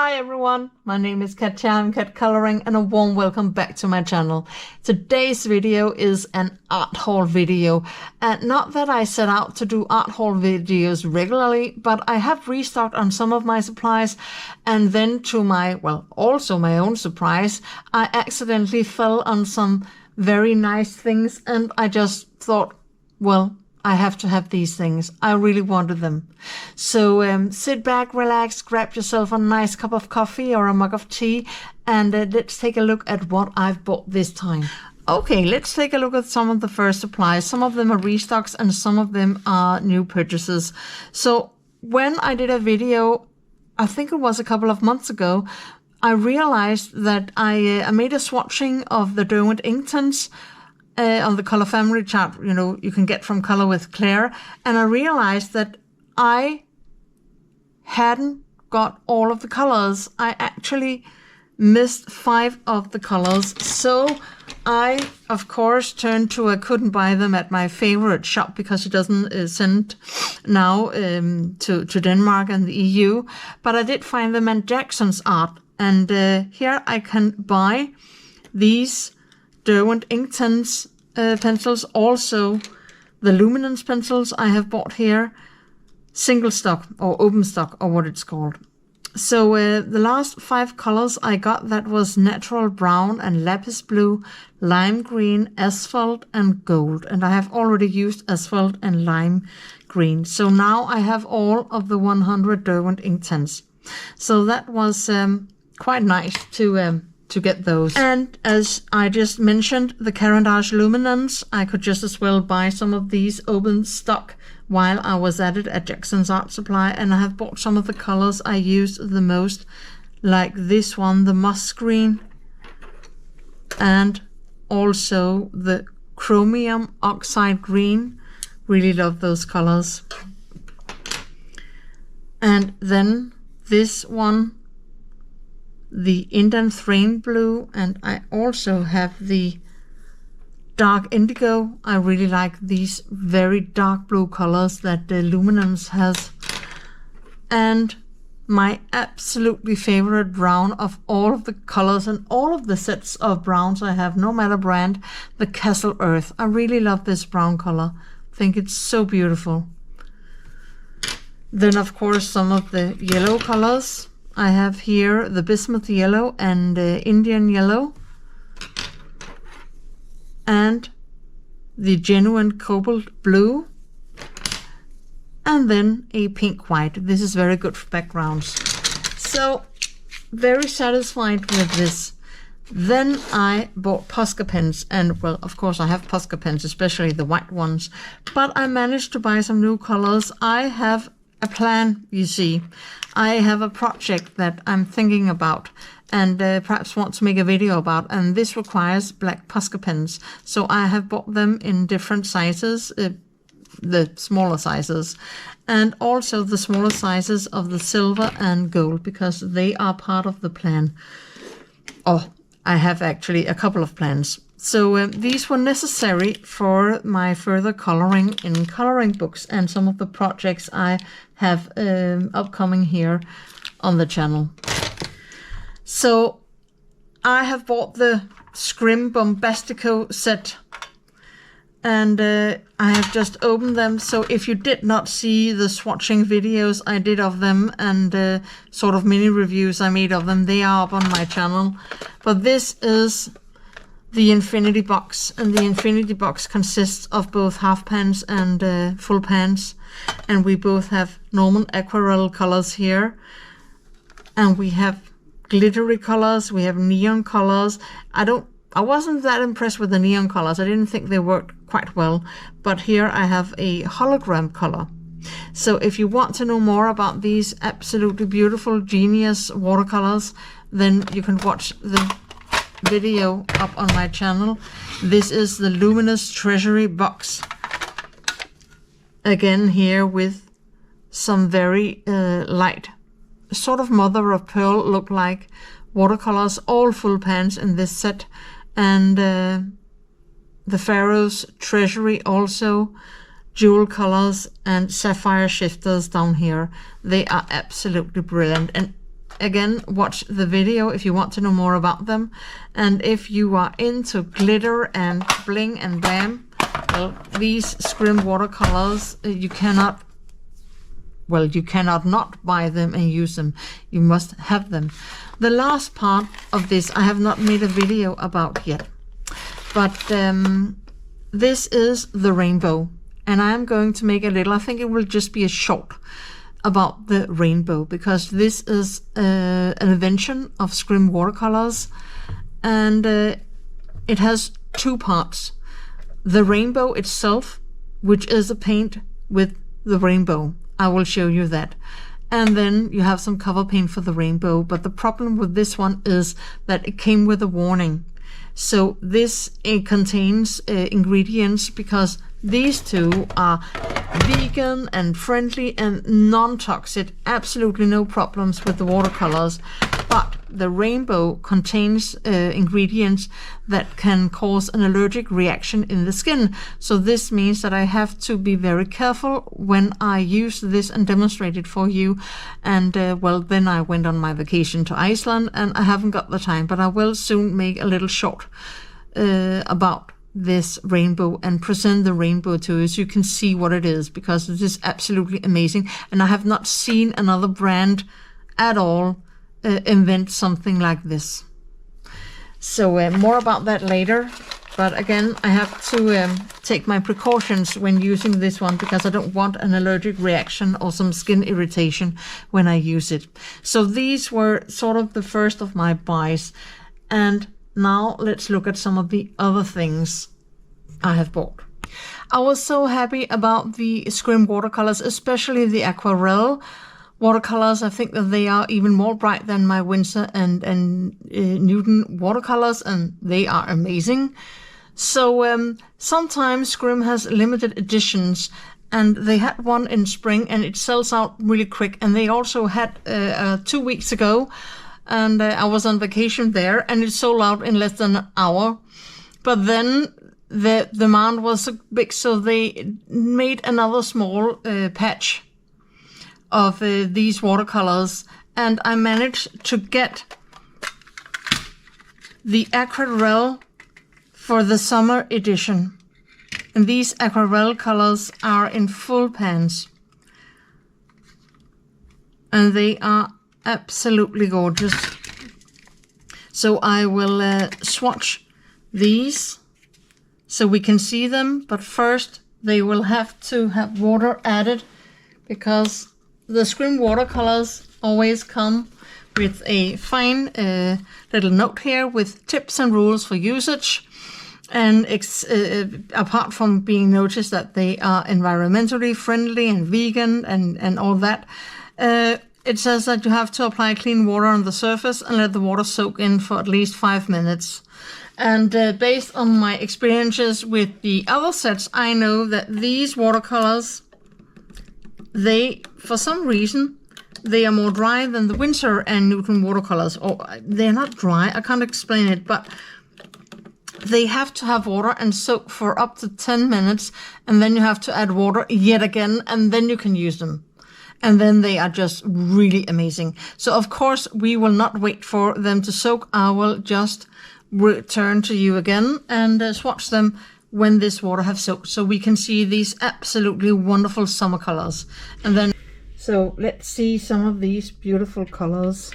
Hi everyone, my name is Katja, I'm CatColouring, and a warm welcome back to my channel. Today's video is an art haul video, and not that I set out to do art haul videos regularly, but I have restocked on some of my supplies, and then to my, well, also my own surprise, I accidentally fell on some very nice things, and I just thought, well, I have to have these things. I really wanted them. So sit back, relax, grab yourself a nice cup of coffee or a mug of tea, and let's take a look at what I've bought this time. Okay, let's take a look at some of the first supplies. Some of them are restocks and some of them are new purchases. So when I did a video, I think it was a couple of months ago, I realized that I made a swatching of the Derwent Inkton's on the color family chart, you know, you can get from Color with Claire. And I realized that I hadn't got all of the colors. I actually missed 5 of the colors. So I, of course, turned to, I couldn't buy them at my favorite shop because it doesn't send now to Denmark and the EU. But I did find them at Jackson's Art. And here I can buy these Derwent Inkton's pencils, also the Luminance pencils I have bought here, single stock or open stock or what it's called. So the last 5 colors I got, that was natural brown and lapis blue, lime green, asphalt and gold. And I have already used asphalt and lime green. So now I have all of the 100 Derwent Inktons. So that was quite nice to get those. And as I just mentioned, the Carandash Luminance, I could just as well buy some of these open stock while I was at it at Jackson's Art Supply, and I have bought some of the colors I used the most, like this one, the musk green, and also the chromium oxide green. Really love those colors. And then this one, the Indian Thrain Blue, and I also have the dark indigo. I really like these very dark blue colors that the Luminance has. And my absolutely favorite brown of all of the colors and all of the sets of browns I have, no matter brand, the Castle Earth. I really love this brown color. I think it's so beautiful. Then of course some of the yellow colors. I have here the bismuth yellow and Indian yellow, and the genuine cobalt blue, and then a pink white. This is very good for backgrounds. So very satisfied with this. Then I bought Posca pens, and well, of course I have Posca pens, especially the white ones, but I managed to buy some new colors. I have a plan, you see. I have a project that I'm thinking about and perhaps want to make a video about, and this requires black Posca pens. So I have bought them in different sizes, the smaller sizes, and also the smaller sizes of the silver and gold, because they are part of the plan. Oh, I have actually a couple of plans. So these were necessary for my further coloring in coloring books and some of the projects I have upcoming here on the channel. So I have bought the Scrim Bombastico set, and I have just opened them. So if you did not see the swatching videos I did of them and sort of mini reviews I made of them, they are up on my channel. But this is the Infinity Box, and the Infinity Box consists of both half pans and full pans, and we both have normal Aquarel colors here, and we have glittery colors, we have neon colors. I wasn't that impressed with the neon colors. I didn't think they worked quite well, but here I have a hologram color. So if you want to know more about these absolutely beautiful genius watercolors, then you can watch the video up on my channel. This is the Luminous Treasury box, again here with some very light, sort of mother of pearl look like watercolors, all full pans in this set, and the Pharaoh's Treasury also, jewel colors and sapphire shifters down here. They are absolutely brilliant, and again, watch the video if you want to know more about them. And if you are into glitter and bling and blam, well, these Scrim watercolors, you cannot not buy them and use them. You must have them. The last part of this I have not made a video about yet, but this is the rainbow, and I'm going to make a little, I think it will just be a short about the rainbow, because this is an invention of Scrim watercolors, and it has two parts. The rainbow itself, which is a paint with the rainbow. I will show you that. And then you have some cover paint for the rainbow. But the problem with this one is that it came with a warning. So this contains ingredients, because these two are vegan and friendly and non-toxic. Absolutely no problems with the watercolors. But the rainbow contains ingredients that can cause an allergic reaction in the skin. So this means that I have to be very careful when I use this and demonstrate it for you. And well, then I went on my vacation to Iceland and I haven't got the time, but I will soon make a little short about this rainbow and present the rainbow to you so you can see what it is, because it is absolutely amazing. And I have not seen another brand at all invent something like this. So more about that later. But again, I have to take my precautions when using this one, because I don't want an allergic reaction or some skin irritation when I use it. So these were sort of the first of my buys. And now let's look at some of the other things I have bought. I was so happy about the Scrim watercolors, especially the Aquarel watercolors. I think that they are even more bright than my Winsor and Newton watercolors, and they are amazing. So sometimes Scrim has limited editions, and they had one in spring and it sells out really quick. And they also had 2 weeks ago, and I was on vacation there, and it sold out in less than an hour. But then the demand was so big, so they made another small patch of these watercolors, and I managed to get the Aquarel for the summer edition. And these Aquarel colors are in full pans, and they are absolutely gorgeous. So I will swatch these so we can see them, but first they will have to have water added, because the Scrim watercolors always come with a fine little note here with tips and rules for usage. And apart from being noticed that they are environmentally friendly and vegan and all that, it says that you have to apply clean water on the surface and let the water soak in for at least 5 minutes. And based on my experiences with the other sets, I know that these watercolors, they, for some reason, they are more dry than the Winsor and Newton watercolors. Or they're not dry, I can't explain it, but they have to have water and soak for up to 10 minutes, and then you have to add water yet again, and then you can use them. And then they are just really amazing. So of course we will not wait for them to soak. I will just return to you again and swatch them when this water have soaked, so we can see these absolutely wonderful summer colors. And then, so let's see some of these beautiful colors.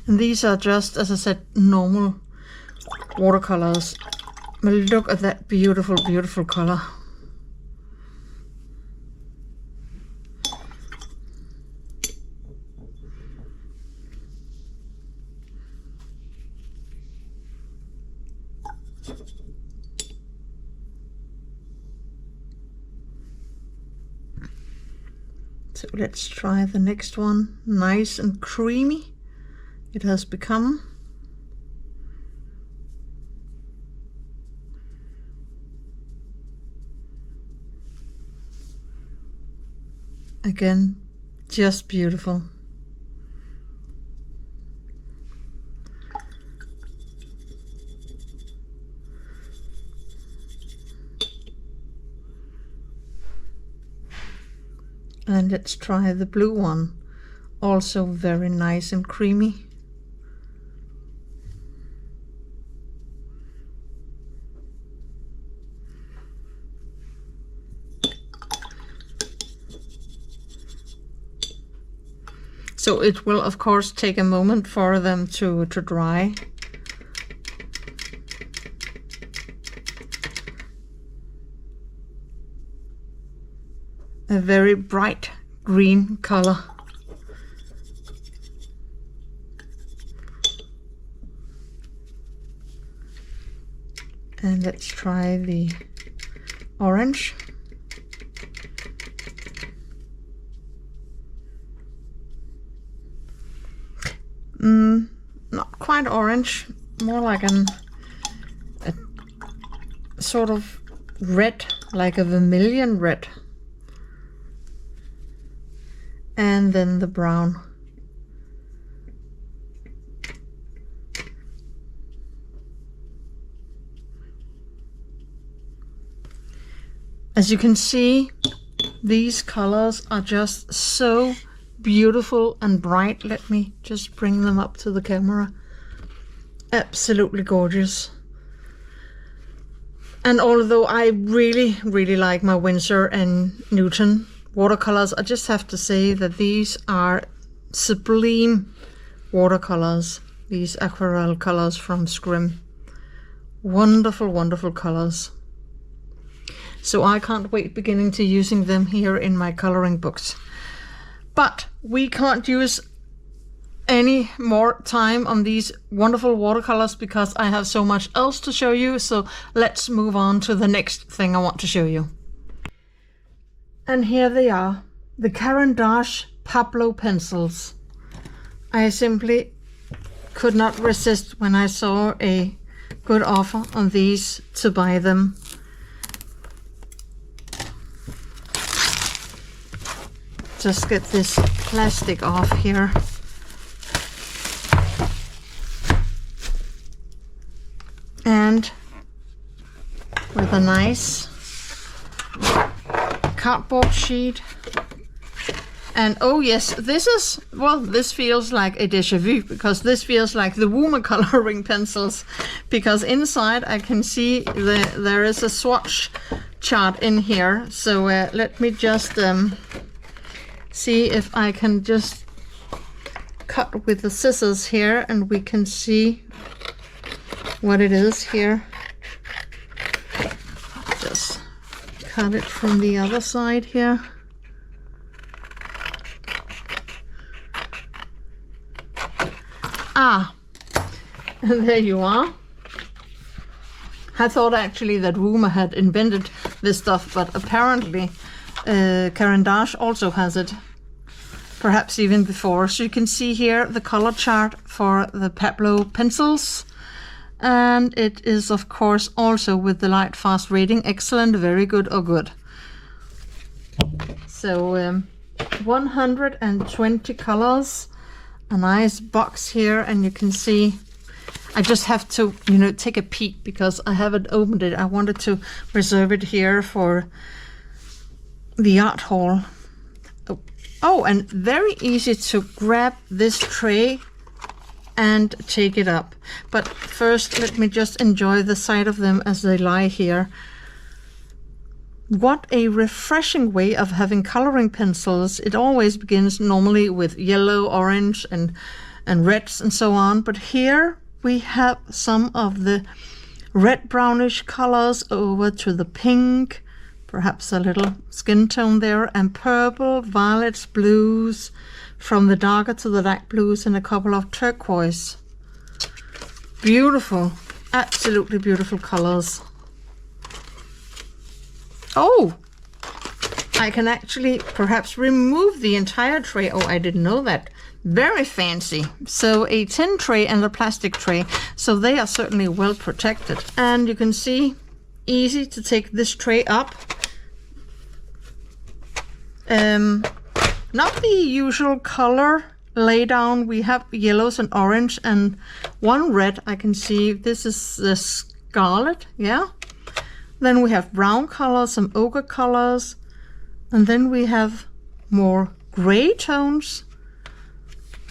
And these are just, as I said, normal watercolors. But look at that beautiful, beautiful color. So let's try the next one. Nice and creamy it has become. Again, just beautiful. And let's try the blue one. Also very nice and creamy. So it will of course take a moment for them to dry. A very bright green color. And let's try the orange. Not quite orange, more like a sort of red, like a vermilion red. And then the brown. As you can see, these colors are just so beautiful and bright. Let me just bring them up to the camera. Absolutely gorgeous. And although I really like my Winsor and Newton watercolors, I just have to say that these are sublime watercolors. These Aquarel colors from Scrim. Wonderful, wonderful colors. So I can't wait beginning to using them here in my coloring books. But we can't use any more time on these wonderful watercolors because I have so much else to show you. So let's move on to the next thing I want to show you. And here they are, the Caran d'Ache Pablo pencils. I simply could not resist when I saw a good offer on these to buy them. Just get this plastic off here. And with a nice cardboard sheet. And oh yes, this is, well, this feels like a déjà vu because this feels like the watercoloring pencils, because inside I can see there is a swatch chart in here. So let me just see if I can just cut with the scissors here and we can see what it is here. Just cut it from the other side here. Ah, and there you are. I thought actually that Wuma had invented this stuff, but apparently Caran d'Ache also has it, perhaps even before. So you can see here the color chart for the Pablo pencils, and it is of course also with the light fast rating, excellent, very good, or good. So 120 colors, a nice box here, and you can see I just have to, you know, take a peek because I haven't opened it. I wanted to reserve it here for the art haul. Oh, and very easy to grab this tray and take it up. But first, let me just enjoy the sight of them as they lie here. What a refreshing way of having coloring pencils. It always begins normally with yellow, orange, and reds and so on. But here we have some of the red brownish colors over to the pink, perhaps a little skin tone there, and purple, violets, blues, from the darker to the light blues, and a couple of turquoise. Beautiful, absolutely beautiful colors. Oh, I can actually perhaps remove the entire tray. Oh, I didn't know that. Very fancy. So a tin tray and a plastic tray. So they are certainly well protected. And you can see, easy to take this tray up. not the usual color laydown. We have yellows and orange and one red. I can see this is the scarlet, yeah. Then we have brown colors, some ochre colors, and then we have more gray tones,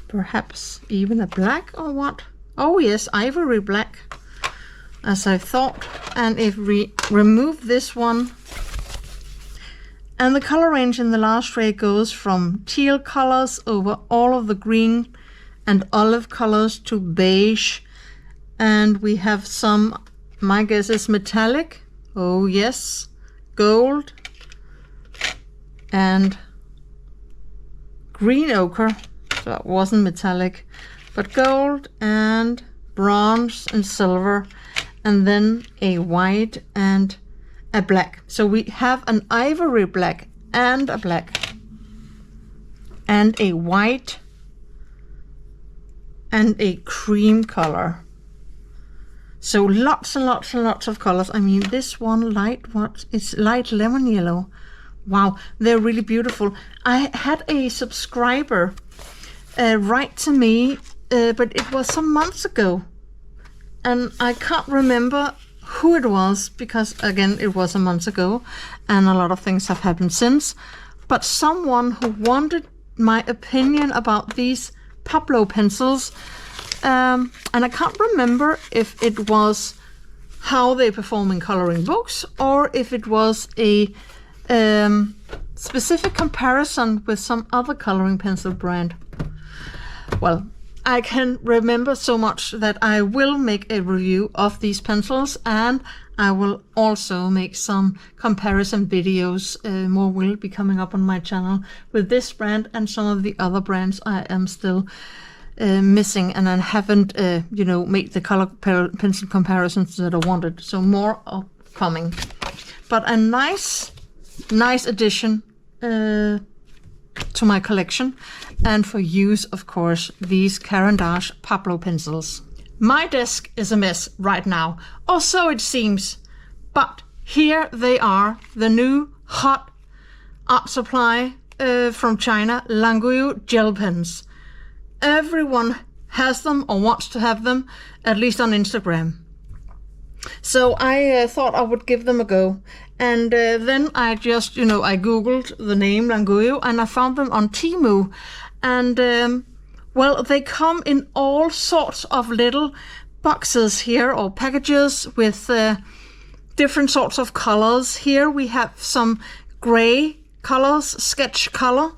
perhaps even a black or what? Oh yes, ivory black, as I thought. And if we remove this one, and the color range in the last tray goes from teal colors over all of the green and olive colors to beige. And we have some, my guess is metallic. Oh yes, gold and green ochre. So that wasn't metallic, but gold and bronze and silver, and then a white and a black. So we have an ivory black and a black and a white and a cream color. So lots and lots and lots of colors. I mean, this one light, what? It's light lemon yellow. Wow, they're really beautiful. I had a subscriber write to me, but it was some months ago, and I can't remember who it was because, again, it was a month ago and a lot of things have happened since. But someone who wanted my opinion about these Pablo pencils, and I can't remember if it was how they perform in coloring books or if it was a specific comparison with some other coloring pencil brand. Well, I can remember so much that I will make a review of these pencils, and I will also make some comparison videos. More will be coming up on my channel with this brand and some of the other brands I am still missing, and I haven't made the color pencil comparisons that I wanted. So more are coming, but a nice addition to my collection, and for use, of course, these Caran d'Ache Pablo pencils. My desk is a mess right now, or so it seems, but here they are, the new hot art supply from China, Languyu gel pens. Everyone has them or wants to have them, at least on Instagram. So I thought I would give them a go. And then I just, I Googled the name Languyu and I found them on Temu. And, well, they come in all sorts of little boxes here or packages with different sorts of colors. Here we have some gray colors, sketch color.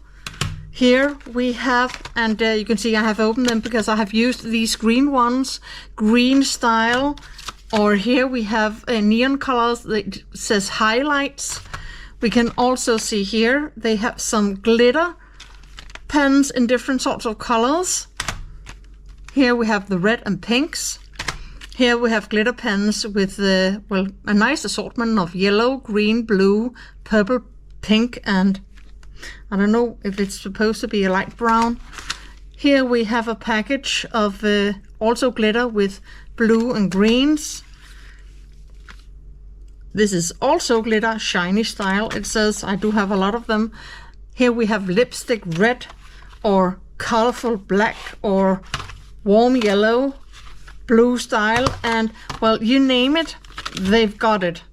Here we have, and you can see I have opened them because I have used these green ones, green style. Or here we have neon colors that says highlights. We can also see here they have some glitter pens in different sorts of colors. Here we have the red and pinks. Here we have glitter pens with a nice assortment of yellow, green, blue, purple, pink, and I don't know if it's supposed to be a light brown. Here we have a package of also glitter with blue and greens. This is also glitter, shiny style. It says I do have a lot of them. Here we have lipstick red or colorful black or warm yellow, blue style, and well, you name it, they've got it.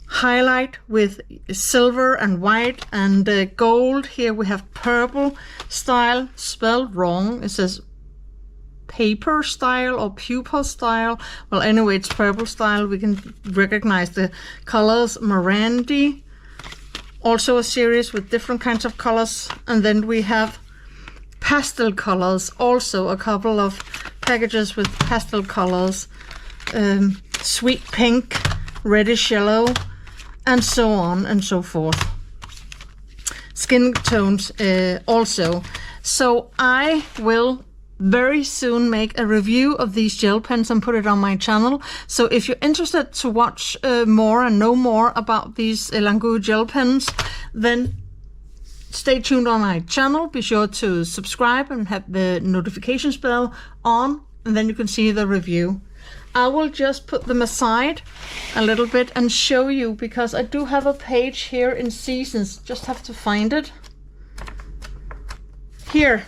Highlight with silver and white and gold. Here we have purple style, spelled wrong. It says paper style or pupil style. Well, anyway, it's purple style. We can recognize the colors. Morandi, also a series with different kinds of colors. And then we have pastel colors, also a couple of packages with pastel colors, sweet pink, reddish yellow, and so on and so forth. Skin tones also. So I will very soon make a review of these gel pens and put it on my channel. So if you're interested to watch more and know more about these Languyu gel pens, then stay tuned on my channel. Be sure to subscribe and have the notifications bell on, and then you can see the review. I will just put them aside a little bit and show you, because I do have a page here in Seasons. Just have to find it. here.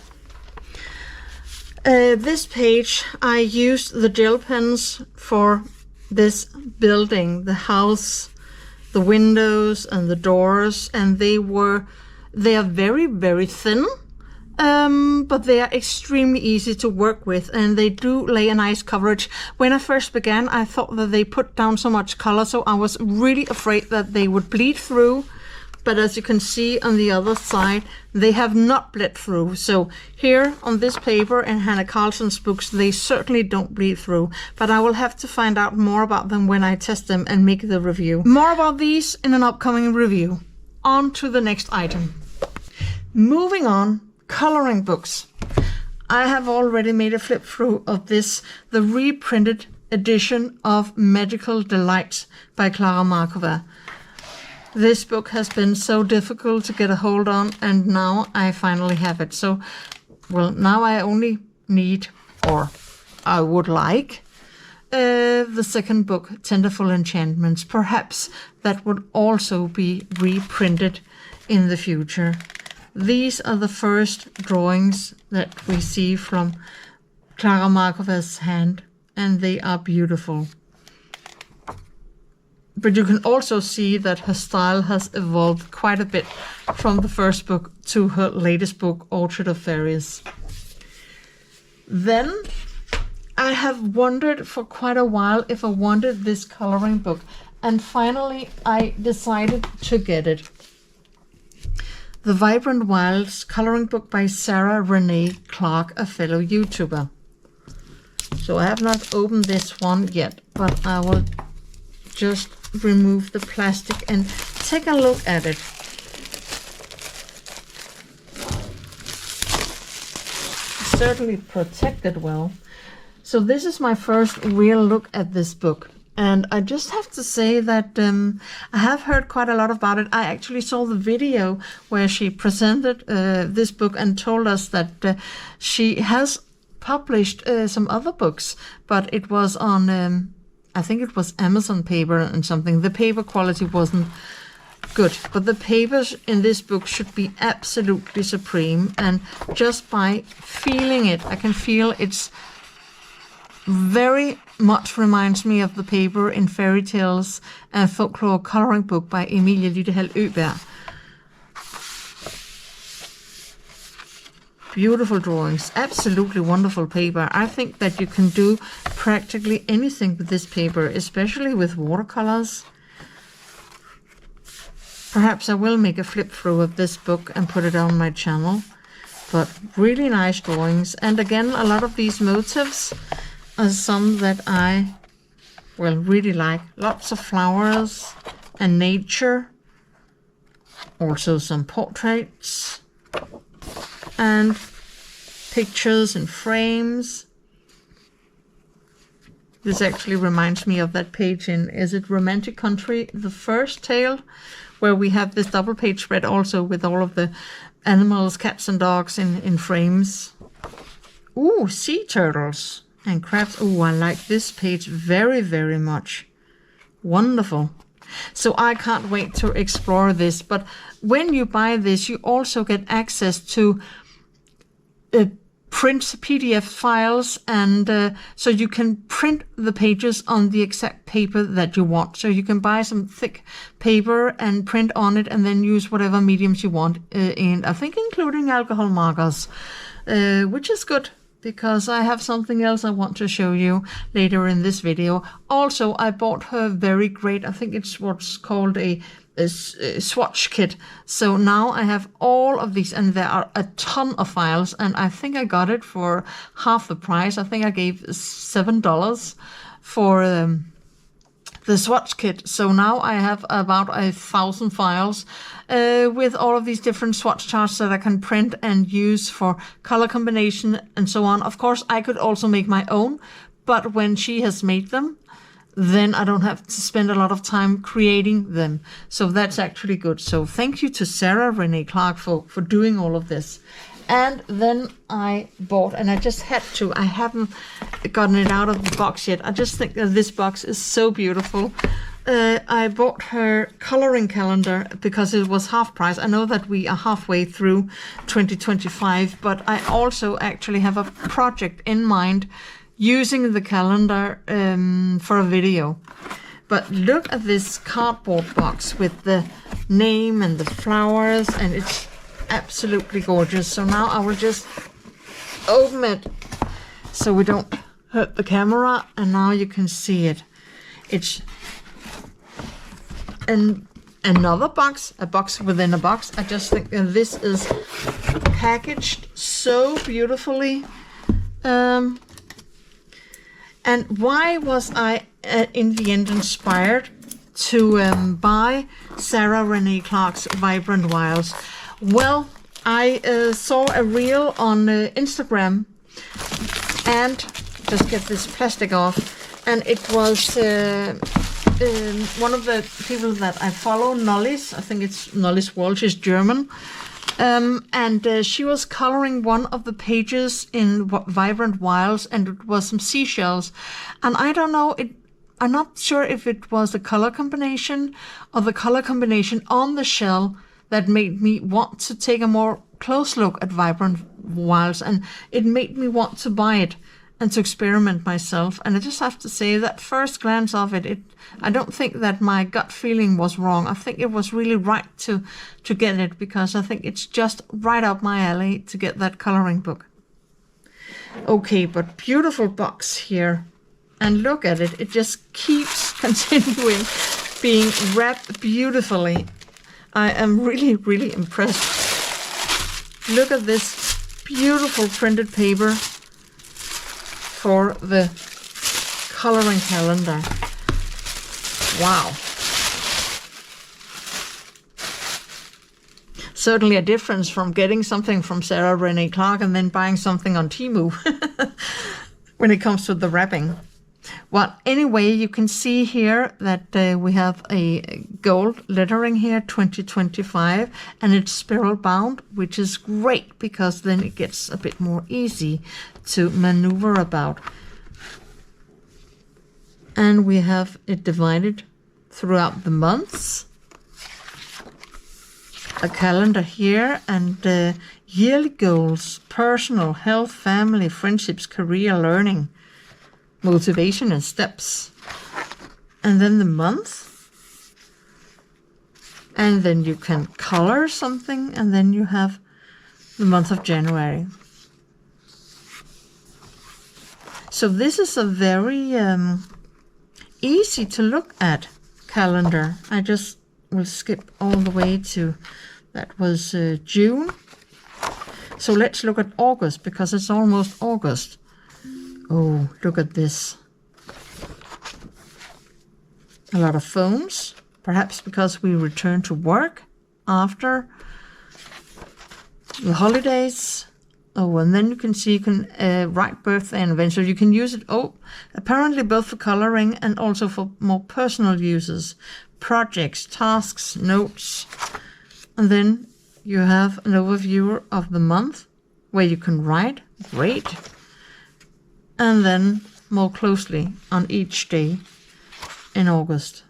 This page, I used the gel pens for this building, the house, the windows and the doors, and they are very, very thin, but they are extremely easy to work with, and they do lay a nice coverage. When I first began, I thought that they put down so much color, so I was really afraid that they would bleed through. But as you can see on the other side, they have not bled through. So here on this paper in Hannah Carlson's books, they certainly don't bleed through. But I will have to find out more about them when I test them and make the review. More about these in an upcoming review. On to the next item. Moving on, coloring books. I have already made a flip through of this, the reprinted edition of Magical Delights by Clara Markova. This book has been so difficult to get a hold on, and now I finally have it. So, well, now I only need, or I would like, the second book, Tenderful Enchantments. Perhaps that would also be reprinted in the future. These are the first drawings that we see from Clara Markova's hand, and they are beautiful. But you can also see that her style has evolved quite a bit from the first book to her latest book, Orchard of Fairies. Then I have wondered for quite a while if I wanted this coloring book, and finally I decided to get it. The Vibrant Wilds coloring book by Sarah Renee Clark, a fellow YouTuber. So I have not opened this one yet, but I will just remove the plastic and take a look at it. Certainly protected well. So this is my first real look at this book, and I just have to say that I have heard quite a lot about it. I actually saw the video where she presented this book and told us that she has published some other books, but it was on I think it was Amazon paper and something. The paper quality wasn't good, but the papers in this book should be absolutely supreme. And just by feeling it, I can feel it's very much reminds me of the paper in Fairy Tales and Folklore coloring book by Emilie Lyttehall Øberg. Beautiful drawings, absolutely wonderful paper. I think that you can do practically anything with this paper, especially with watercolors. Perhaps I will make a flip through of this book and put it on my channel. But really nice drawings. And again, a lot of these motifs are some that I really like. Lots of flowers and nature. Also some portraits. And pictures and frames. This actually reminds me of that page in Is It Romantic Country, the first tale, where we have this double page spread also with all of the animals, cats and dogs in frames. Ooh, sea turtles and crabs. Ooh, I like this page very, very much. Wonderful. So I can't wait to explore this. But when you buy this, you also get access to print PDF files, and so you can print the pages on the exact paper that you want. So you can buy some thick paper and print on it, and then use whatever mediums you want, in I think including alcohol markers, which is good, because I have something else I want to show you later in this video. Also, I bought her very great, I think it's what's called a swatch kit. So now I have all of these, and there are a ton of files, and I think I got it for half the price. I think I gave $7 for the swatch kit. So now I have about 1,000 files with all of these different swatch charts that I can print and use for color combination and so on. Of course, I could also make my own, but when she has made them, then I don't have to spend a lot of time creating them. So that's actually good. So thank you to Sarah Renee Clark for doing all of this. And then I bought, and I just had to, I haven't gotten it out of the box yet. I just think that this box is so beautiful. I bought her coloring calendar because it was half price. I know that we are halfway through 2025, but I also actually have a project in mind using the calendar for a video. But look at this cardboard box with the name and the flowers, and it's absolutely gorgeous. So now I will just open it so we don't hurt the camera, and now you can see it. It's another box, a box within a box. I just think this is packaged so beautifully. And why was I in the end inspired to buy Sarah Renee Clark's Vibrant Wilds? Well, I saw a reel on Instagram, and just get this plastic off, and it was one of the people that I follow, Nollis, I think it's Nollis World, she's German, and she was coloring one of the pages in Vibrant Wilds, and it was some seashells, and I don't know, I'm not sure if it was the color combination or the color combination on the shell that made me want to take a more close look at Vibrant Wilds, and it made me want to buy it and to experiment myself. And I just have to say that first glance of it, I don't think that my gut feeling was wrong. I think it was really right to get it, because I think it's just right up my alley to get that coloring book. Okay, but beautiful box here. And look at it, it just keeps continuing being wrapped beautifully. I am really, really impressed. Look at this beautiful printed paper for the coloring calendar. Wow. Certainly a difference from getting something from Sarah Renee Clark and then buying something on Temu when it comes to the wrapping. Well, anyway, you can see here that we have a gold lettering here, 2025, and it's spiral bound, which is great because then it gets a bit more easy to maneuver about. And we have it divided throughout the months. A calendar here, and yearly goals, personal, health, family, friendships, career, learning, motivation and steps, and then the month, and then you can color something, and then you have the month of January. So this is a very easy to look at calendar. I just will skip all the way to, that was June. So let's look at August, because it's almost August. Oh, look at this. A lot of phones, perhaps because we return to work after the holidays. Oh, and then you can see you can write birthday and event. So you can use it, apparently both for coloring and also for more personal uses. Projects, tasks, notes. And then you have an overview of the month where you can write. Great. And then more closely on each day in August.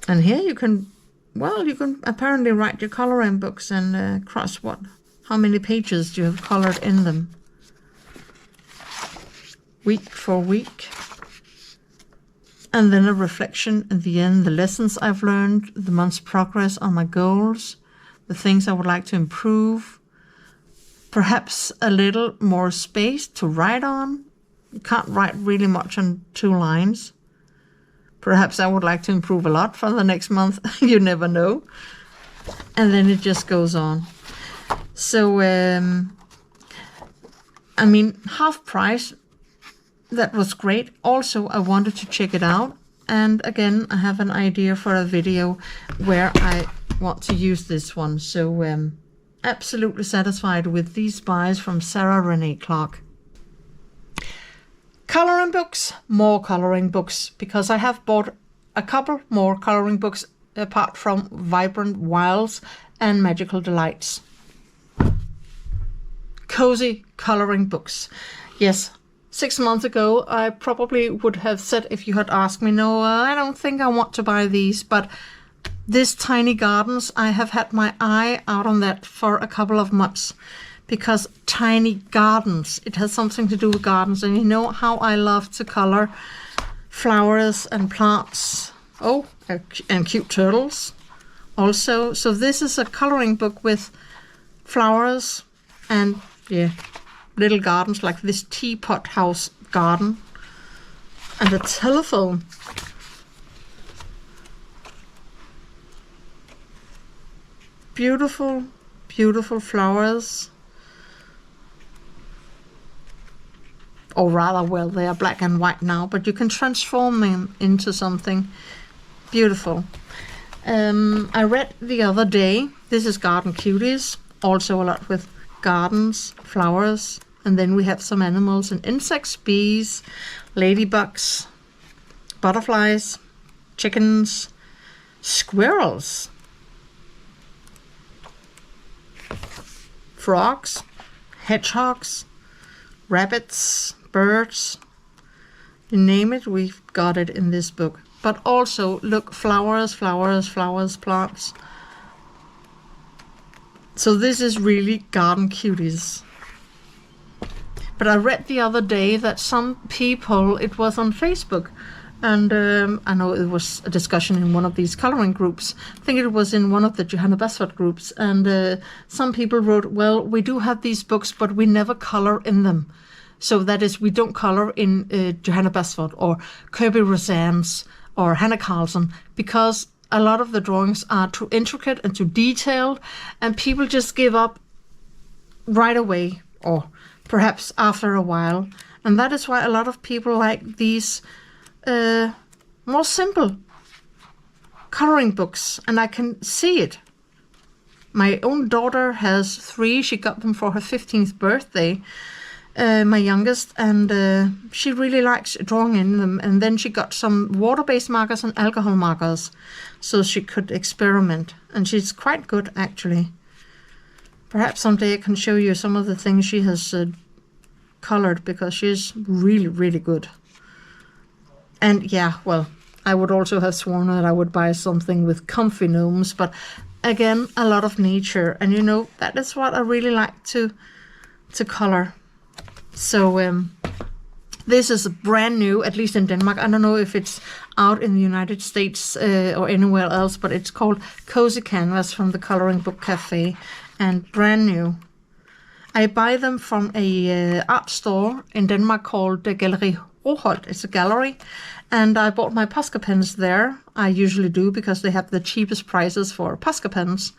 And here you can, well, you can apparently write your coloring books and cross how many pages you have colored in them. Week for week. And then a reflection at the end, the lessons I've learned, the month's progress on my goals, the things I would like to improve, perhaps a little more space to write on. You can't write really much on 2 lines. Perhaps I would like to improve a lot for the next month. You never know. And then it just goes on. So, I mean, half price, that was great. Also, I wanted to check it out. And again, I have an idea for a video where I want to use this one. So absolutely satisfied with these buys from Sarah Renee Clark. Coloring books, more coloring books, because I have bought a couple more coloring books apart from Vibrant Wilds and Magical Delights. cozy coloring books. Yes, 6 months ago, I probably would have said, if you had asked me, no, I don't think I want to buy these, but this Tiny Gardens, I have had my eye out on that for a couple of months, because Tiny Gardens, it has something to do with gardens, and you know how I love to color flowers and plants. Oh, and cute turtles also. So this is a coloring book with flowers and, yeah, little gardens like this teapot house garden, and a telephone. Beautiful, beautiful flowers. Or rather, well, they are black and white now, but you can transform them into something beautiful. I read the other day, this is Garden Cuties, also a lot with gardens, flowers, and then we have some animals and insects, bees, ladybugs, butterflies, chickens, squirrels, frogs, hedgehogs, rabbits, birds, you name it, we've got it in this book. But also, look, flowers, flowers, flowers, plants. So this is really Garden Cuties. But I read the other day that some people, it was on Facebook, and I know it was a discussion in one of these coloring groups. I think it was in one of the Johanna Basford groups, and some people wrote, well, we do have these books, but we never color in them. So that is, we don't color in Johanna Basford or Kirby Rosanne's or Hannah Carlson, because a lot of the drawings are too intricate and too detailed, and people just give up right away, or perhaps after a while. And that is why a lot of people like these more simple coloring books, and I can see it. My own daughter has 3. She got them for her 15th birthday, my youngest, and she really likes drawing in them. And then she got some water-based markers and alcohol markers so she could experiment, and she's quite good, actually. Perhaps someday I can show you some of the things she has colored, because she's really, really good. And yeah, well, I would also have sworn that I would buy something with comfy gnomes, but again, a lot of nature, and you know, that is what I really like to color. So this is brand new, at least in Denmark. I don't know if it's out in the United States or anywhere else, but it's called Cozy Canvas from the Coloring Book Cafe, and brand new. I buy them from a art store in Denmark called the Gallery Roholt. It's a gallery, and I bought my Posca pens there. I usually do, because they have the cheapest prices for Posca pens.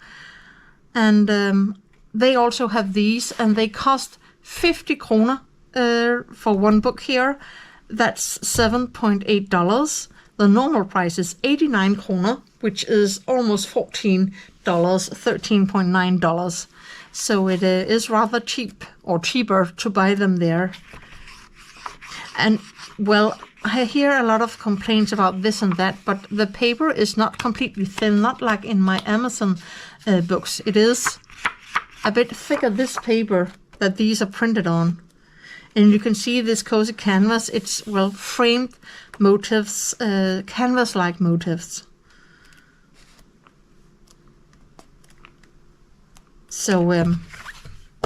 And they also have these, and they cost 50 kroner for one book here. That's $7.8. The normal price is 89 kroner, which is almost $14, $13.9. So it is rather cheap, or cheaper, to buy them there. And, well, I hear a lot of complaints about this and that, but the paper is not completely thin, not like in my Amazon books. It is a bit thicker, this paper that these are printed on. And you can see this Cozy Canvas. It's, well, framed motifs, canvas-like motifs. So,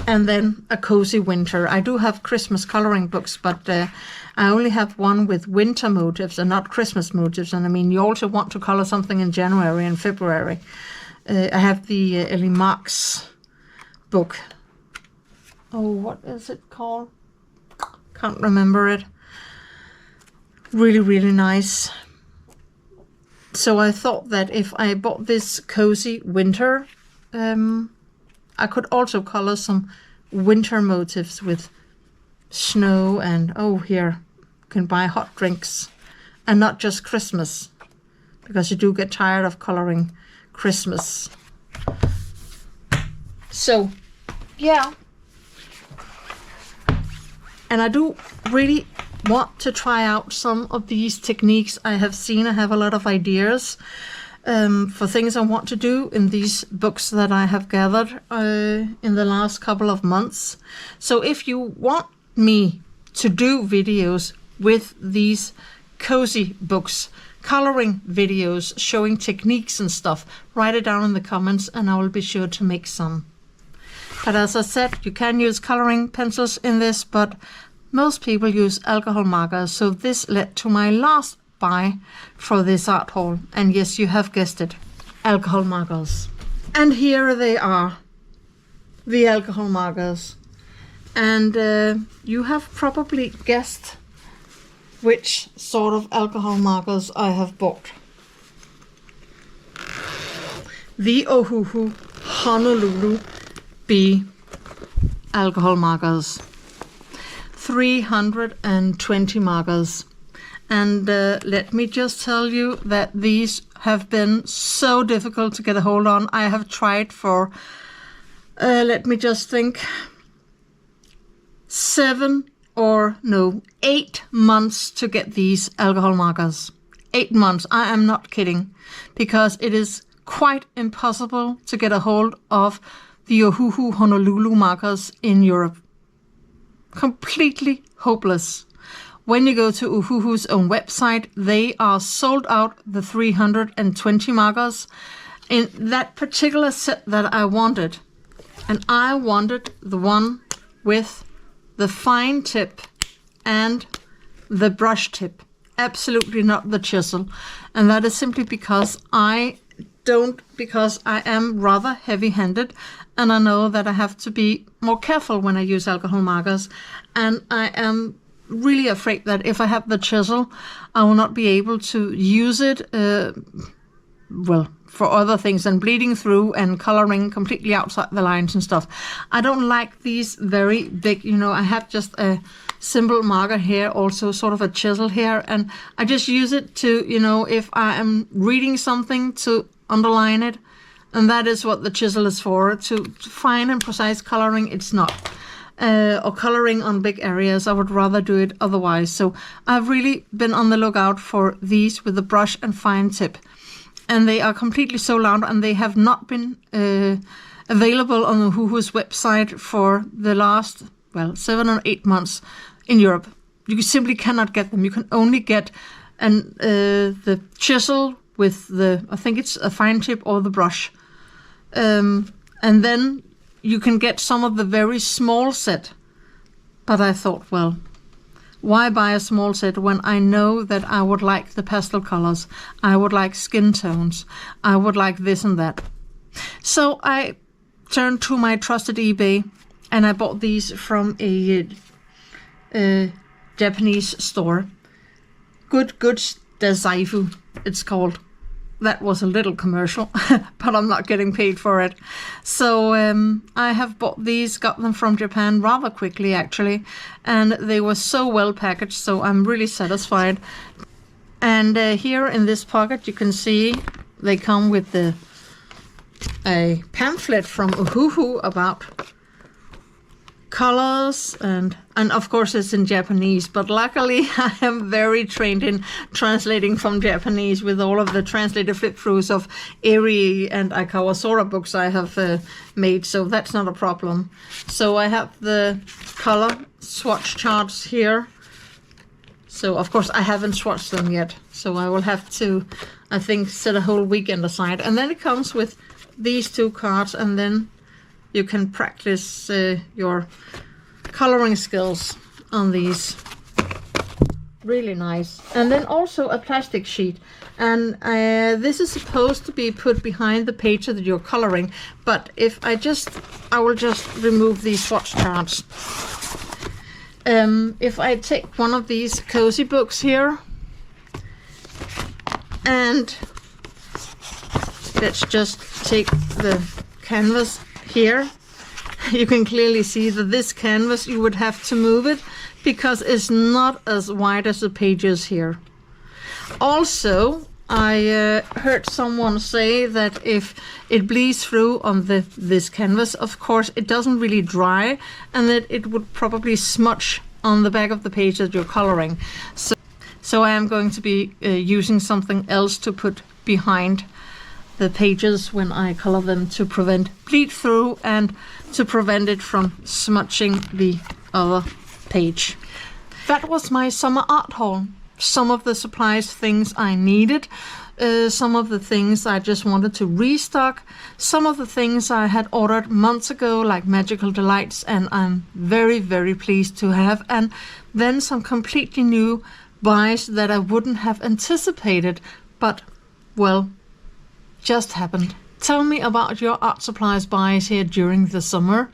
and then a Cozy Winter. I do have Christmas coloring books, but I only have one with winter motifs and not Christmas motifs. And I mean, you also want to color something in January and February. I have the Ellie Marks book. Oh, what is it called? Can't remember it. Really, really nice. So I thought that if I bought this Cozy Winter, I could also color some winter motifs with snow, and oh, here you can buy hot drinks, and not just Christmas, because you do get tired of coloring Christmas. So yeah, and I do really want to try out some of these techniques I have seen. I have a lot of ideas. for things I want to do in these books that I have gathered in the last couple of months. So if you want me to do videos with these cozy books, coloring videos showing techniques and stuff, write it down in the comments and I will be sure to make some. But as I said, you can use coloring pencils in this, but most people use alcohol markers, so this led to my last buy for this art haul. And yes, you have guessed it, alcohol markers. And here they are, the alcohol markers. And you have probably guessed which sort of alcohol markers I have bought. The Ohuhu Honolulu B alcohol markers. 320 markers. And let me just tell you that these have been so difficult to get a hold on. I have tried for, let me just think, 8 months to get these alcohol markers. 8 months, I am not kidding, because it is quite impossible to get a hold of the Ohuhu Honolulu markers in Europe. Completely hopeless. When you go to Ohuhu's own website, they are sold out, the 320 markers, in that particular set that I wanted. And I wanted the one with the fine tip and the brush tip. Absolutely not the chisel. And that is simply because I am rather heavy-handed, and I know that I have to be more careful when I use alcohol markers. And I am really afraid that if I have the chisel, I will not be able to use it, for other things than bleeding through and coloring completely outside the lines and stuff. I don't like these very big, I have just a simple marker here, also sort of a chisel here, and I just use it to, if I am reading something, to underline it. And that is what the chisel is for, to fine and precise coloring. It's not. Or coloring on big areas. I would rather do it otherwise. So I've really been on the lookout for these with the brush and fine tip. And they are completely sold out, and they have not been available on the Ohuhu's website for the last, 7 or 8 months in Europe. You simply cannot get them. You can only get the chisel with the, I think it's a fine tip or the brush. And then you can get some of the very small set. But I thought, why buy a small set when I know that I would like the pastel colors, I would like skin tones, I would like this and that. So I turned to my trusted eBay and I bought these from a Japanese store. Good Goods Dazaifu, it's called. That was a little commercial, but I'm not getting paid for it. So I have bought these, got them from Japan rather quickly actually, and they were so well packaged, so I'm really satisfied. And here in this pocket you can see they come with a pamphlet from Ohuhu about colors, and of course it's in Japanese, but luckily I am very trained in translating from Japanese with all of the translated flip-throughs of Eri and Akawasora books I have made, so that's not a problem. So I have the color swatch charts here. So of course I haven't swatched them yet, so I will have to, I think, set a whole weekend aside. And then it comes with these 2 cards, and then you can practice your coloring skills on these. Really nice. And then also a plastic sheet. And this is supposed to be put behind the page that you're coloring. But if I will just remove these swatch charts. If I take one of these cozy books here, and let's just take the canvas here, you can clearly see that this canvas, you would have to move it because it's not as wide as the pages here. Also, I heard someone say that if it bleeds through on this canvas, of course it doesn't really dry, and that it would probably smudge on the back of the page that you're coloring. So I am going to be using something else to put behind the pages when I color them to prevent bleed through and to prevent it from smudging the other page. That was my summer art haul. Some of the supplies, things I needed, some of the things I just wanted to restock, some of the things I had ordered months ago, like Magical Delights, and I'm very, very pleased to have, and then some completely new buys that I wouldn't have anticipated, but, well, just happened. Tell me about your art supplies buys here during the summer,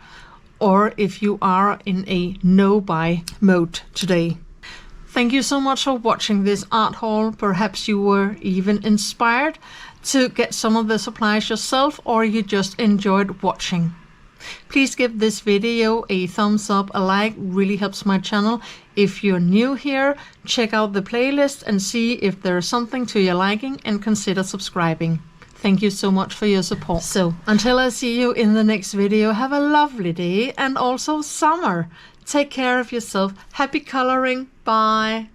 or if you are in a no-buy mode today. Thank you so much for watching this art haul. Perhaps you were even inspired to get some of the supplies yourself, or you just enjoyed watching. Please give this video a thumbs up. A like really helps my channel. If you're new here, check out the playlist and see if there's something to your liking, and consider subscribing. Thank you so much for your support. So until I see you in the next video, have a lovely day and also summer. Take care of yourself. Happy coloring. Bye.